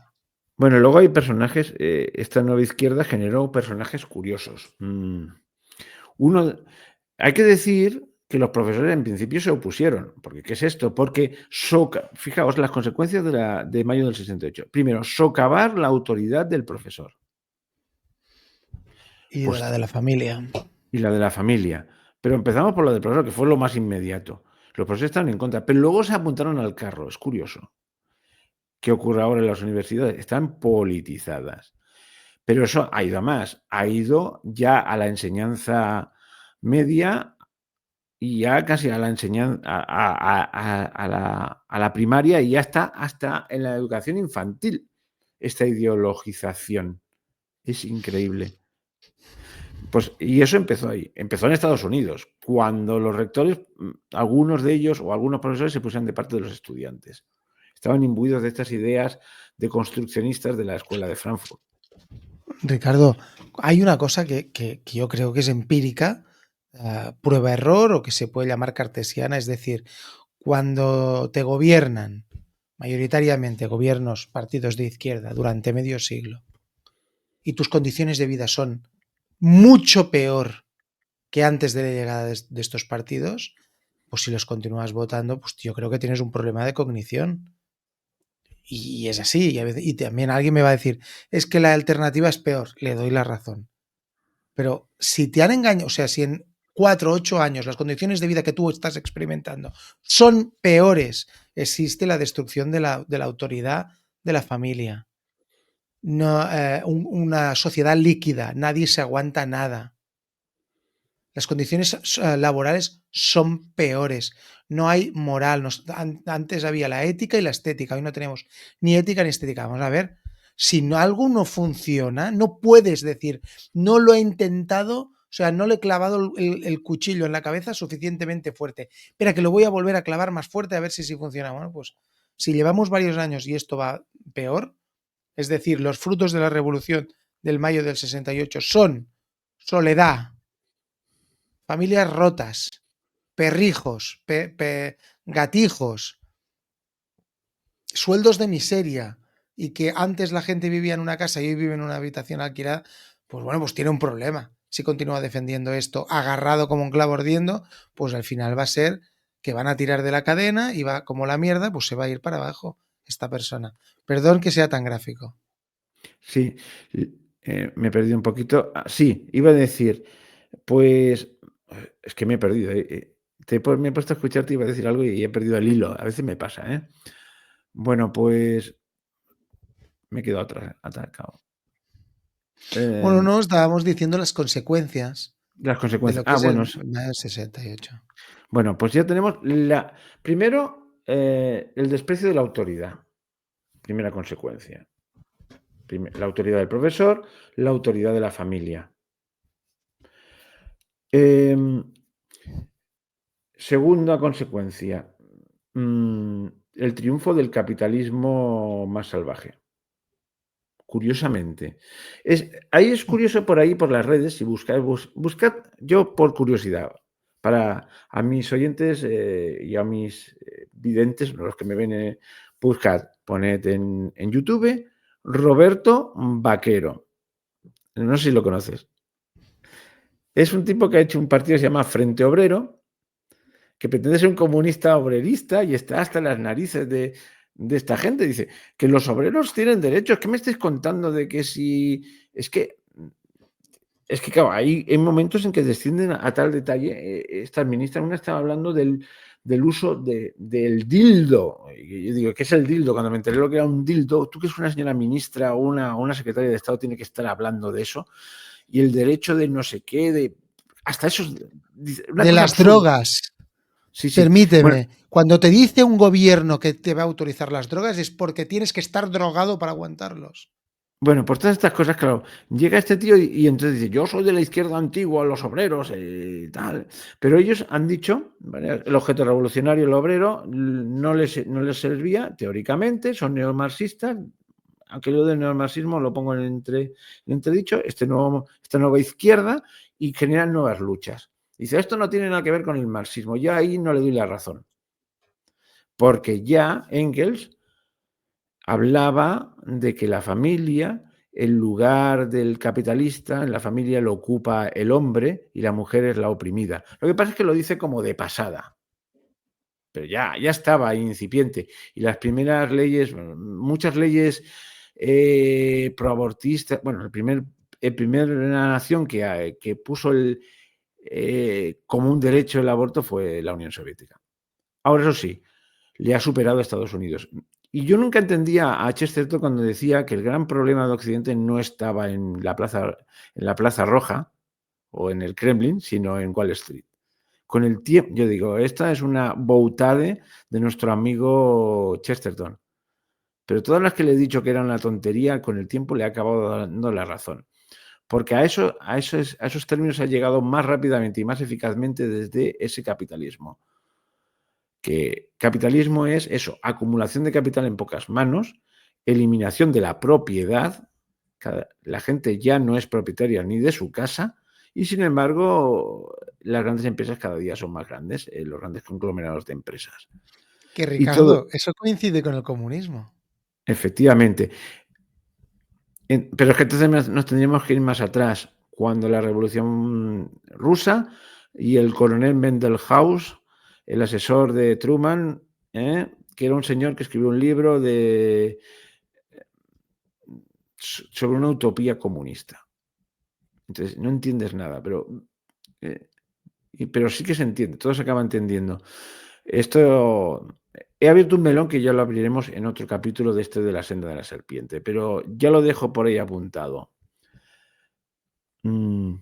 Bueno, luego hay personajes, esta nueva izquierda generó personajes curiosos. Uno, hay que decir que los profesores en principio se opusieron. Porque, ¿qué es esto? Porque, fijaos las consecuencias de mayo del 68. Primero, socavar la autoridad del profesor. Y Pues, la de la familia. y la de la familia. Pero empezamos por la del profesor, que fue lo más inmediato. Los profesores estaban en contra, pero luego se apuntaron al carro. Es curioso. ¿Qué ocurre ahora en las universidades? Están politizadas. Pero eso ha ido a más. Ha ido ya a la enseñanza media y ya casi a la enseñanza, a la primaria, y ya está hasta en la educación infantil esta ideologización. Es increíble. Pues, y eso empezó ahí, empezó en Estados Unidos, cuando los rectores, algunos de ellos o algunos profesores se pusieron de parte de los estudiantes. Estaban imbuidos de estas ideas de construccionistas de la escuela de Frankfurt. Ricardo, hay una cosa que yo creo que es empírica, prueba-error o que se puede llamar cartesiana, es decir, cuando te gobiernan mayoritariamente gobiernos, partidos de izquierda durante medio siglo y tus condiciones de vida son mucho peor que antes de la llegada de estos partidos, pues si los continúas votando, pues yo creo que tienes un problema de cognición. Y es así. Y también alguien me va a decir, es que la alternativa es peor. Le doy la razón. Pero si te han engañado, o sea, si en 4 o 8 años las condiciones de vida que tú estás experimentando son peores, existe la destrucción de la autoridad de la familia. No, una sociedad líquida, nadie se aguanta nada. Las condiciones laborales son peores. No hay moral. Antes había la ética y la estética. Hoy no tenemos ni ética ni estética. Vamos a ver. Si algo no funciona, no puedes decir, no lo he intentado, o sea, no le he clavado el cuchillo en la cabeza suficientemente fuerte. Espera, que lo voy a volver a clavar más fuerte a ver si funciona. Bueno, pues si llevamos varios años y esto va peor, es decir, los frutos de la revolución del mayo del 68 son soledad, familias rotas, perrijos, gatijos, sueldos de miseria, y que antes la gente vivía en una casa y hoy vive en una habitación alquilada, pues bueno, pues tiene un problema. Si continúa defendiendo esto agarrado como un clavo ardiendo, pues al final va a ser que van a tirar de la cadena y va como la mierda, pues se va a ir para abajo esta persona. Perdón que sea tan gráfico. Sí, me he perdido un poquito. Sí, iba a decir, pues, es que me he perdido. Me he puesto a escucharte y iba a decir algo y he perdido el hilo. A veces me pasa, ¿eh? Bueno, pues me he quedado atracado. Bueno, no, estábamos diciendo las consecuencias Las de lo consecuencias. que es Bueno, el 68. bueno, pues ya tenemos primero, el desprecio de la autoridad. Primera consecuencia. La autoridad del profesor, la autoridad de la familia. Segunda consecuencia, el triunfo del capitalismo más salvaje. Curiosamente. Ahí es curioso por ahí, por las redes, si buscáis, buscad, yo por curiosidad, para a mis oyentes y a mis videntes, los que me ven, buscad, poned en YouTube Roberto Vaquero. No sé si lo conoces. Es un tipo que ha hecho un partido que se llama Frente Obrero, que pretende ser un comunista obrerista y está hasta las narices de esta gente. Dice que los obreros tienen derechos. ¿Qué me estáis contando de que si... Es que Es que, claro, hay momentos en que descienden a tal detalle. Esta ministra, una estaba hablando del uso del dildo. Y yo digo, ¿qué es el dildo? Cuando me enteré lo que era un dildo, tú que es una señora ministra o una secretaria de Estado tiene que estar hablando de eso. Y el derecho de no sé qué, hasta eso, una De cosa las absurda. drogas. Sí, sí. Bueno, Permíteme, cuando te dice un gobierno que te va a autorizar las drogas es porque tienes que estar drogado para aguantarlos. Bueno, por todas estas cosas, claro, llega este tío y entonces dice, yo soy de la izquierda antigua, los obreros, tal. Pero ellos han dicho, ¿vale? El objeto revolucionario, el obrero, no les servía, teóricamente, son neomarxistas, aunque yo del neomarxismo lo pongo en entredicho, esta nueva izquierda, y generan nuevas luchas. Dice, esto no tiene nada que ver con el marxismo, yo ahí no le doy la razón, porque ya Engels hablaba de que la familia, el lugar del capitalista, en la familia lo ocupa el hombre y la mujer es la oprimida. Lo que pasa es que lo dice como de pasada, pero ya estaba incipiente. Y las primeras leyes, muchas leyes proabortistas, bueno, el primer nación que puso como un derecho el aborto fue la Unión Soviética. Ahora, eso sí, le ha superado a Estados Unidos. Y yo nunca entendía a Chesterton cuando decía que el gran problema de Occidente no estaba en la Plaza Roja o en el Kremlin, sino en Wall Street. Con el tiempo, yo digo, esta es una boutade de nuestro amigo Chesterton. Pero todas las que le he dicho que era una tontería, con el tiempo le ha acabado dando la razón. Porque a esos términos ha llegado más rápidamente y más eficazmente desde ese capitalismo. Que capitalismo es eso, acumulación de capital en pocas manos, eliminación de la propiedad, la gente ya no es propietaria ni de su casa y sin embargo las grandes empresas cada día son más grandes, los grandes conglomerados de empresas. Que Y todo, Ricardo, eso coincide con el comunismo. efectivamente. Pero es que entonces nos tendríamos que ir más atrás, cuando la Revolución Rusa y el coronel Mendelhaus, el asesor de Truman, que era un señor que escribió un libro sobre una utopía comunista. Entonces, no entiendes nada, eh, pero sí que se entiende, todo se acaba entendiendo. Esto, he abierto un melón que ya lo abriremos en otro capítulo de la senda de la serpiente, pero ya lo dejo por ahí apuntado. Mm,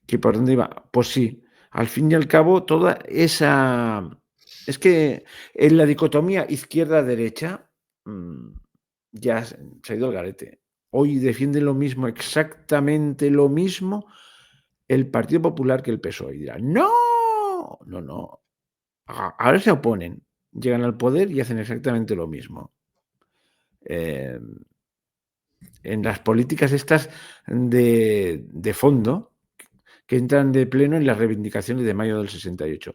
¿Que por dónde iba? Pues sí, al fin y al cabo, toda esa. Es que en la dicotomía izquierda-derecha ya se ha ido al garete. Hoy defiende lo mismo, exactamente lo mismo, el Partido Popular que el PSOE. Y dirán, ¡no! No, no. Ahora se oponen, llegan al poder y hacen exactamente lo mismo. Eh, en las políticas estas de fondo, que entran de pleno en las reivindicaciones de mayo del 68.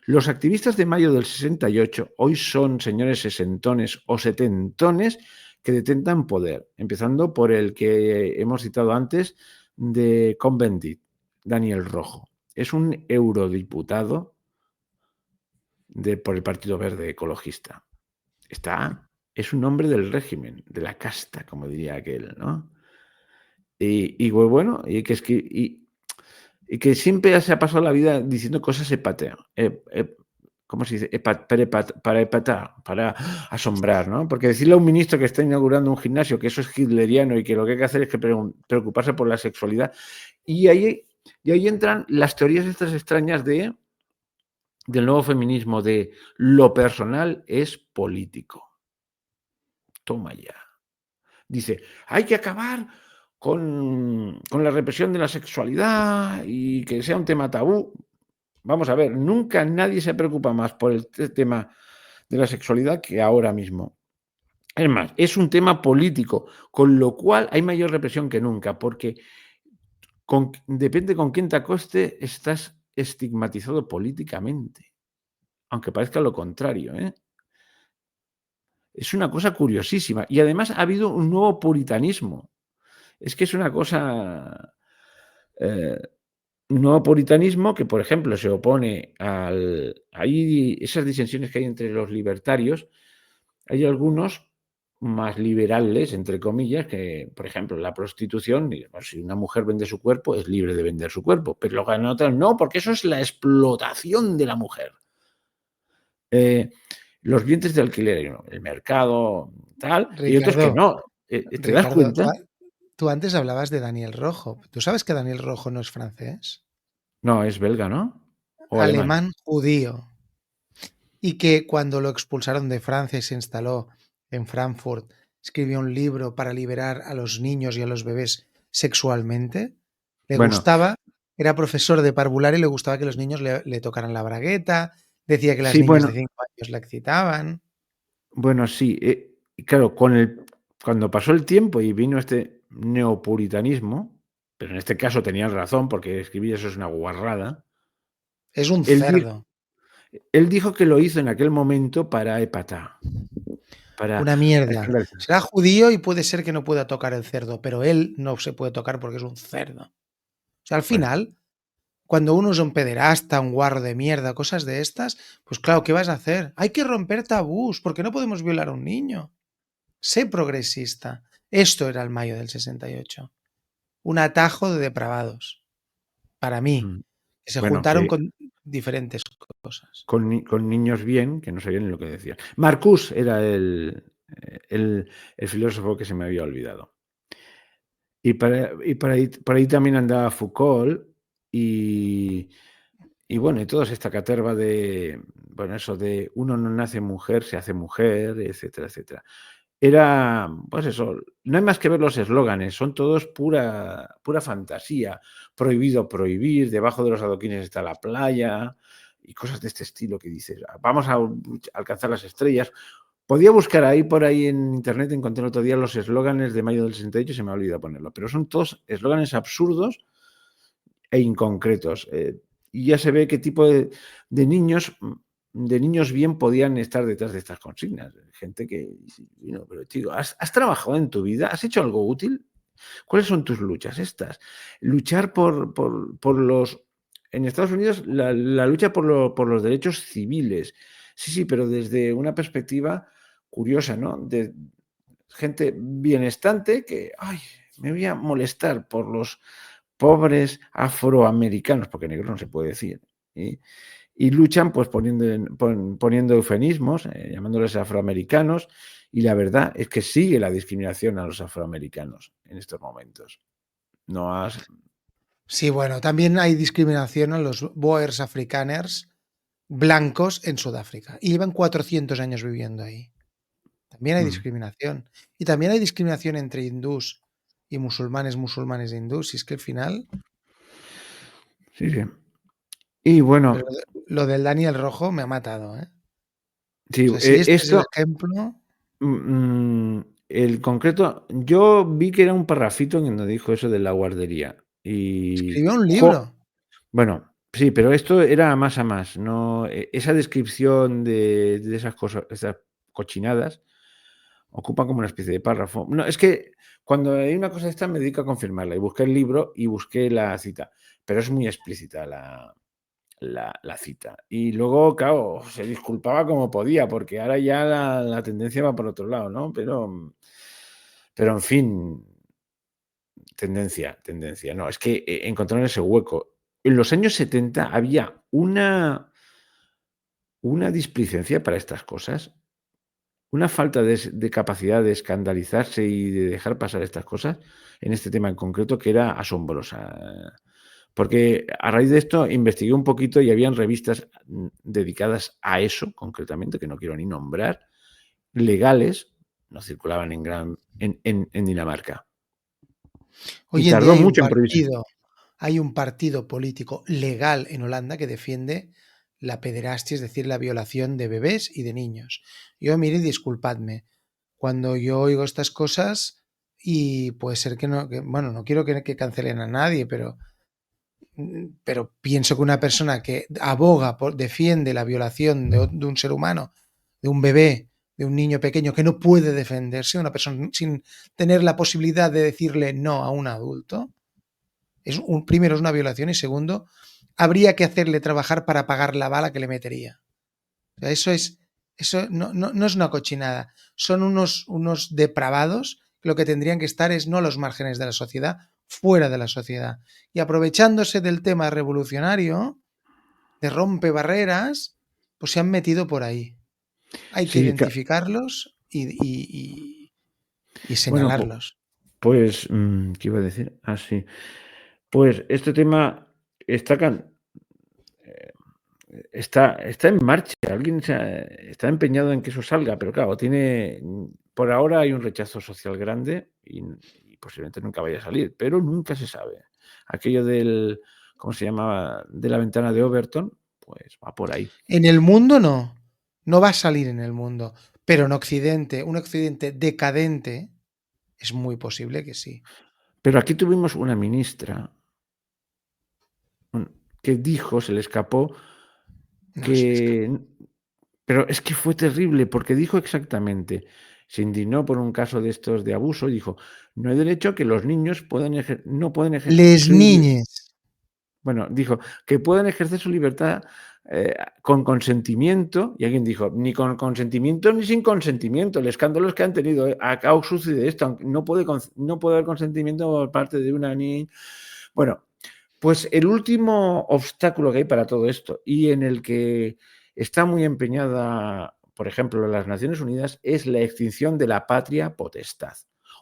Los activistas de mayo del 68 hoy son señores sesentones o setentones que detentan poder, empezando por el que hemos citado antes de Cohn-Bendit, Daniel Rojo. Es un eurodiputado por el Partido Verde Ecologista. Es un hombre del régimen, de la casta, como diría aquel, ¿no? Y bueno, y que siempre se ha pasado la vida diciendo cosas ¿cómo se dice? Para epatar, para asombrar, ¿no? Porque decirle a un ministro que está inaugurando un gimnasio que eso es hitleriano y que lo que hay que hacer es que preocuparse por la sexualidad. Y ahí entran las teorías estas extrañas del nuevo feminismo, de lo personal es político. Toma ya. Dice, hay que acabar con la represión de la sexualidad y que sea un tema tabú. Vamos a ver, nunca nadie se preocupa más por el tema de la sexualidad que ahora mismo. Es más, es un tema político, con lo cual hay mayor represión que nunca, porque depende con quién te acoste, estás estigmatizado políticamente, aunque parezca lo contrario, ¿eh? Es una cosa curiosísima. Y además ha habido un nuevo puritanismo. Es que es una cosa, un nuevo puritanismo que, por ejemplo, se opone hay esas disensiones que hay entre los libertarios. Hay algunos más liberales, entre comillas, que, por ejemplo, la prostitución, pues, si una mujer vende su cuerpo, es libre de vender su cuerpo, pero lo que otras no, porque eso es la explotación de la mujer. Los vientres de alquiler, el mercado, tal, y otros que Ricardo, no. ¿Te das Ricardo, cuenta? tú antes hablabas de Daniel Rojo. ¿Tú sabes que Daniel Rojo no es francés? No, es belga, ¿no? O alemán. Alemán judío. Y que cuando lo expulsaron de Francia y se instaló en Frankfurt, escribió un libro para liberar a los niños y a los bebés sexualmente. Le Bueno, gustaba, era profesor de parvulario y le gustaba que los niños le tocaran la bragueta, decía que las sí, niñas bueno, de 5 años la excitaban. bueno, sí. Y claro, cuando pasó el tiempo y vino este neopuritanismo, pero en este caso tenían razón, porque escribir eso es una guarrada. Es un Él, di- cerdo, él dijo que lo hizo en aquel momento para epatá, para una mierda. esclarecer. Será judío y puede ser que no pueda tocar el cerdo, pero él no se puede tocar porque es un cerdo. O sea, al Bueno, final, cuando uno es un pederasta, un guarro de mierda, cosas de estas, pues claro, ¿qué vas a hacer? Hay que romper tabús, porque no podemos violar a un niño. Sé progresista. Esto era el mayo del 68. Un atajo de depravados. Para mí. mm, Que se bueno, juntaron con diferentes cosas. con niños bien, que no sabían ni lo que decían. Marcuse era el filósofo que se me había olvidado. Y por ahí también andaba Foucault y, y bueno, y toda esta caterva de, bueno, eso de uno no nace mujer, se hace mujer, etcétera, etcétera. Era, pues eso, no hay más que ver los eslóganes, son todos pura fantasía. Prohibido prohibir, debajo de los adoquines está la playa y cosas de este estilo que dices, vamos a alcanzar las estrellas. Podía buscar ahí por ahí en internet, encontré el otro día los eslóganes de mayo del 68 y se me ha olvidado ponerlo, pero son todos eslóganes absurdos e inconcretos. Y ya se ve qué tipo de niños bien podían estar detrás de estas consignas. Gente que, no, pero tío, ¿has trabajado en tu vida? ¿Has hecho algo útil? ¿Cuáles son tus luchas estas? Luchar por los... En Estados Unidos, la lucha por los derechos civiles. Sí, sí, pero desde una perspectiva curiosa, ¿no? De gente bienestante que, ay, me voy a molestar por los pobres afroamericanos, porque negro no se puede decir, y, y luchan pues poniendo eufemismos, llamándoles afroamericanos, y la verdad es que sigue la discriminación a los afroamericanos en estos momentos. No has... Sí, bueno, también hay discriminación a los Boers afrikaners blancos en Sudáfrica. Y llevan 400 años viviendo ahí. También hay Mm, discriminación. Y también hay discriminación entre hindús y musulmanes, musulmanes e hindús. Y es que al final, sí, sí. Y pero bueno, lo del Daniel Rojo me ha matado, ¿eh? O sí, sea, si este es el esto, ejemplo, el concreto, yo vi que era un parrafito en donde dijo eso de la guardería. Y, escribió un libro. bueno, sí, pero esto era más a más, no, esa descripción de esas cosas, esas cochinadas, ocupan como una especie de párrafo. No, es que cuando hay una cosa de esta me dedico a confirmarla, y busqué el libro y busqué la cita, pero es muy explícita la cita. Y luego, claro, se disculpaba como podía, porque ahora ya la tendencia va por otro lado, ¿no? Pero en fin, tendencia. No, es que encontraron ese hueco. En los años 70 había una displicencia para estas cosas, una falta de capacidad de escandalizarse y de dejar pasar estas cosas, en este tema en concreto, que era asombrosa. Porque a raíz de esto investigué un poquito y habían revistas dedicadas a eso, concretamente, que no quiero ni nombrar, legales, no circulaban en Dinamarca. Y Hoy en día tardó mucho en prohibirse. hay un partido político legal en Holanda que defiende la pederastia, es decir, la violación de bebés y de niños. Yo, mire, disculpadme, cuando yo oigo estas cosas, y puede ser que no, bueno, no quiero que cancelen a nadie, pero pienso que una persona que aboga, defiende la violación de un ser humano, de un bebé, de un niño pequeño que no puede defenderse, una persona sin tener la posibilidad de decirle no a un adulto, primero es una violación y segundo, habría que hacerle trabajar para pagar la bala que le metería. O sea, Eso no es una cochinada. Son unos depravados que lo que tendrían que estar es no a los márgenes de la sociedad, fuera de la sociedad. Y aprovechándose del tema revolucionario, de rompe barreras, pues se han metido por ahí. Hay que Sí, identificarlos y bueno, señalarlos. pues, ¿qué iba a decir? Ah, sí. Pues este tema está, eh, está en marcha. Alguien está empeñado en que eso salga, pero claro, por ahora hay un rechazo social grande y posiblemente nunca vaya a salir, pero nunca se sabe. Aquello ¿cómo se llamaba? De la ventana de Overton, pues va por ahí. En el mundo no va a salir en el mundo, pero en Occidente, un Occidente decadente, es muy posible que sí. Pero aquí tuvimos una ministra que dijo, se le escapó, No se le escapa. que pero es que fue terrible, porque dijo exactamente, se indignó por un caso de estos de abuso y dijo: "No hay derecho a que los niños no pueden Les niñes. bueno, dijo que pueden ejercer su libertad, con consentimiento", y alguien dijo: "Ni con consentimiento ni sin consentimiento". El escándalo es que han tenido, a causa de esto, aunque no puede haber consentimiento por parte de una niña. Bueno, pues el último obstáculo que hay para todo esto y en el que está muy empeñada, por ejemplo, las Naciones Unidas, es la extinción de la patria potestad.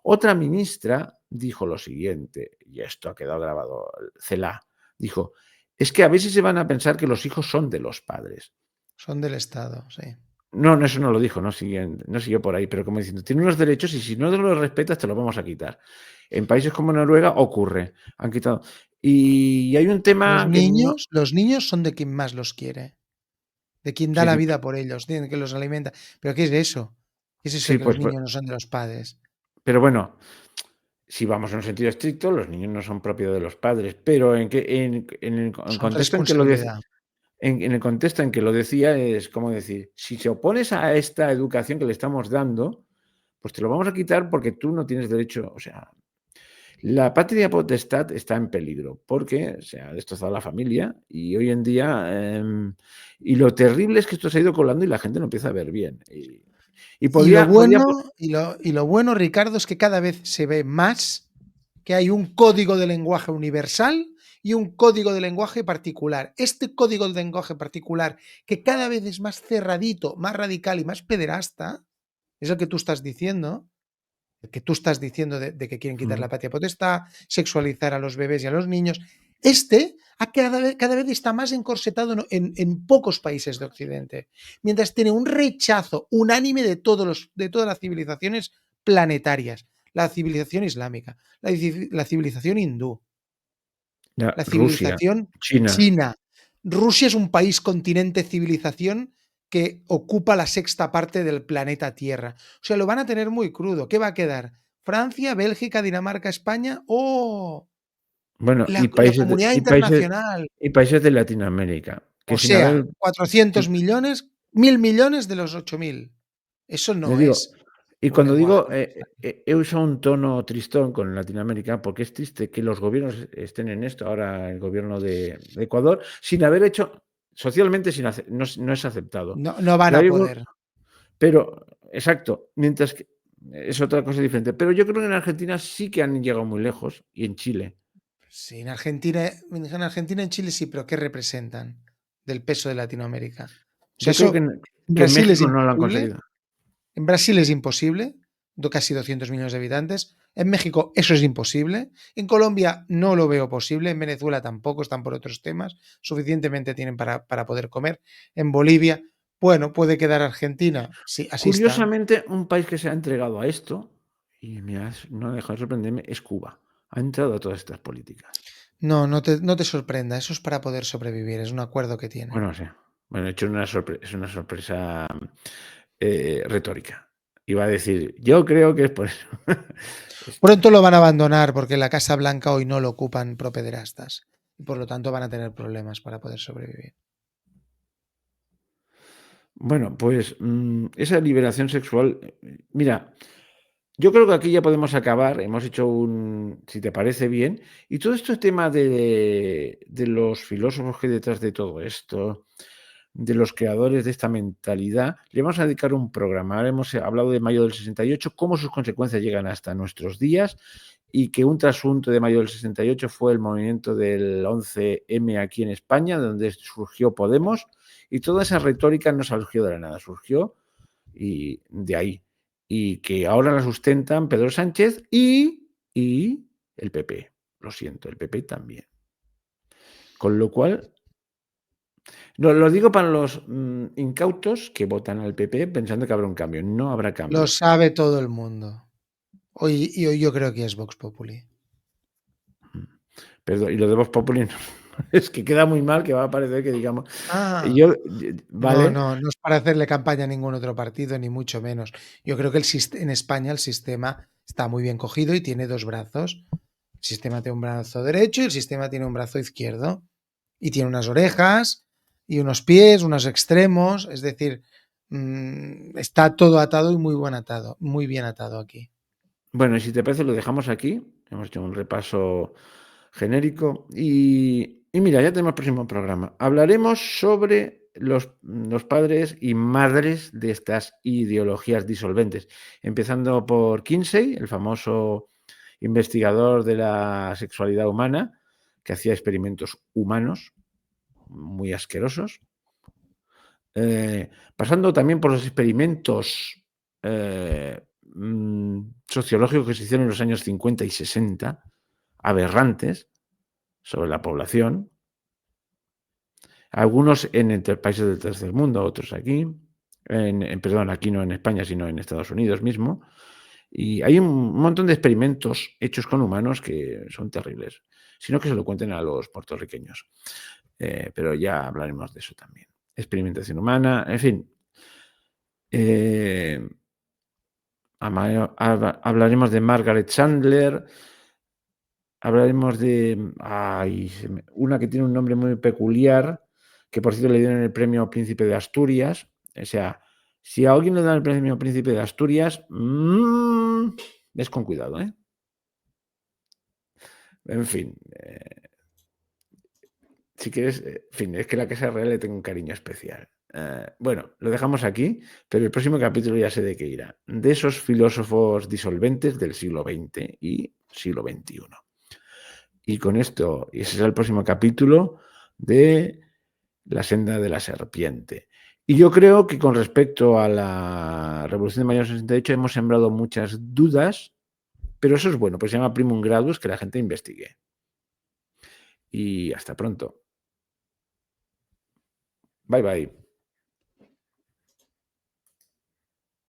Otra ministra dijo lo siguiente, y esto ha quedado grabado, Celaá, dijo: "Es que a veces se van a pensar que los hijos son de los padres". Son del Estado, sí. No, no, eso no lo dijo, no siguió por ahí, pero como diciendo, tiene unos derechos y si no los respetas te los vamos a quitar. En países como Noruega ocurre, han quitado. Y hay un tema que no. Los niños son de quien más los quiere, de quien da Sí, la sí, vida por ellos, de que los alimenta. ¿Pero qué es eso? ¿Qué es eso de sí, que los pues, niños no son de los padres? pero bueno, si vamos en un sentido estricto, los niños no son propiedad de los padres, pero en Son contexto en que lo dec responsabilidad. en el contexto en que lo decía es como decir, si te opones a esta educación que le estamos dando, pues te lo vamos a quitar porque tú no tienes derecho, o sea, la patria potestad está en peligro porque se ha destrozado la familia y hoy en día, y lo terrible es que esto se ha ido colando y la gente lo empieza a ver bien. Y podría Y lo bueno, Ricardo, es que cada vez se ve más que hay un código de lenguaje universal y un código de lenguaje particular. Este código de lenguaje particular, que cada vez es más cerradito, más radical y más pederasta, es el que tú estás diciendo, el que tú estás diciendo de que quieren quitar la mm, patria potestad, sexualizar a los bebés y a los niños. Este cada vez está más encorsetado en pocos países de Occidente, mientras tiene un rechazo unánime de todas las civilizaciones planetarias, la civilización islámica, la civilización hindú, la Rusia, civilización China. china. Rusia es un país, continente, civilización que ocupa la sexta parte del planeta Tierra. O sea, lo van a tener muy crudo. ¿Qué va a quedar? Francia, Bélgica, Dinamarca, España. ¡Oh! Bueno, La comunidad internacional. y países de Latinoamérica, que O sin haber sea, 400 sin millones, 1.000 millones de los 8.000. Eso le no digo, es y un cuando lenguaje digo, universal. he usado un tono tristón con Latinoamérica, porque es triste que los gobiernos estén en esto, ahora el gobierno de Ecuador, sin haber hecho socialmente no es aceptado. No, no van Pero a hay algún poder. pero exacto, mientras que es otra cosa diferente. Pero yo creo que en Argentina sí que han llegado muy lejos, y en Chile. Sí, en Chile sí, pero ¿qué representan del peso de Latinoamérica? O sea, Yo creo eso en que en Brasil es México no lo han imposible. conseguido. En Brasil es imposible, casi 200 millones de habitantes. En México eso es imposible. En Colombia no lo veo posible. En Venezuela tampoco, están por otros temas. Suficientemente tienen para poder comer. En Bolivia, bueno, puede quedar Argentina. Sí, así está. Curiosamente, un país que se ha entregado a esto, y no ha dejado de sorprenderme, es Cuba. Ha entrado a todas estas políticas. No, no te sorprenda. Eso es para poder sobrevivir. Es un acuerdo que tienen. Bueno, sí. Bueno, de hecho, es una sorpresa, retórica. Iba a decir, yo creo que es por eso. Esto. Pronto lo van a abandonar porque la Casa Blanca hoy no lo ocupan propederastas. Y por lo tanto van a tener problemas para poder sobrevivir. Bueno, pues, esa liberación sexual, mira, yo creo que aquí ya podemos acabar. Hemos hecho si te parece bien, y todo este tema de los filósofos que hay detrás de todo esto. de los creadores de esta mentalidad. Le vamos a dedicar un programa. Ahora hemos hablado de mayo del 68, cómo sus consecuencias llegan hasta nuestros días y que un trasunto de mayo del 68 fue el movimiento del 11M aquí en España, donde surgió Podemos, y toda esa retórica no surgió de la nada, surgió y de ahí. Y que ahora la sustentan Pedro Sánchez y el PP. Lo siento, el PP también. Con lo cual, lo digo para los incautos que votan al PP pensando que habrá un cambio. No habrá cambio. Lo sabe todo el mundo. Hoy yo creo que es Vox Populi. Perdón, y lo de Vox Populi es que queda muy mal, que va a parecer que digamos. Ah, Yo, no, ¿vale? no es para hacerle campaña a ningún otro partido, ni mucho menos. Yo creo que en España el sistema está muy bien cogido y tiene dos brazos. El sistema tiene un brazo derecho y el sistema tiene un brazo izquierdo. Y tiene unas orejas y unos pies, unos extremos. Es decir, está todo atado y muy bien atado aquí. Bueno, y si te parece, lo dejamos aquí. Hemos hecho un repaso genérico. Y mira, ya tenemos el próximo programa. Hablaremos sobre los padres y madres de estas ideologías disolventes. Empezando por Kinsey, el famoso investigador de la sexualidad humana, que hacía experimentos humanos muy asquerosos. Pasando también por los experimentos sociológicos que se hicieron en los años 50 y 60, aberrantes, sobre la población, algunos en países del tercer mundo, otros aquí, perdón, aquí no en España, sino en Estados Unidos mismo, y hay un montón de experimentos hechos con humanos que son terribles, sino que se lo cuenten a los puertorriqueños, pero ya hablaremos de eso también. Experimentación humana, en fin. Hablaremos de Margaret Chandler, hablaremos de una que tiene un nombre muy peculiar, que por cierto le dieron el premio Príncipe de Asturias. O sea, si a alguien le dan el premio Príncipe de Asturias, es con cuidado, ¿eh? En fin, si quieres, en fin, es que la Casa Real le tengo un cariño especial. Bueno, lo dejamos aquí, pero el próximo capítulo ya sé de qué irá. De esos filósofos disolventes del siglo XX y siglo XXI. Y con esto, y ese será el próximo capítulo de La senda de la serpiente. Y yo creo que con respecto a la Revolución de Mayo del 68 hemos sembrado muchas dudas, pero eso es bueno, pues se llama primum gradus, que la gente investigue. Y hasta pronto. Bye bye.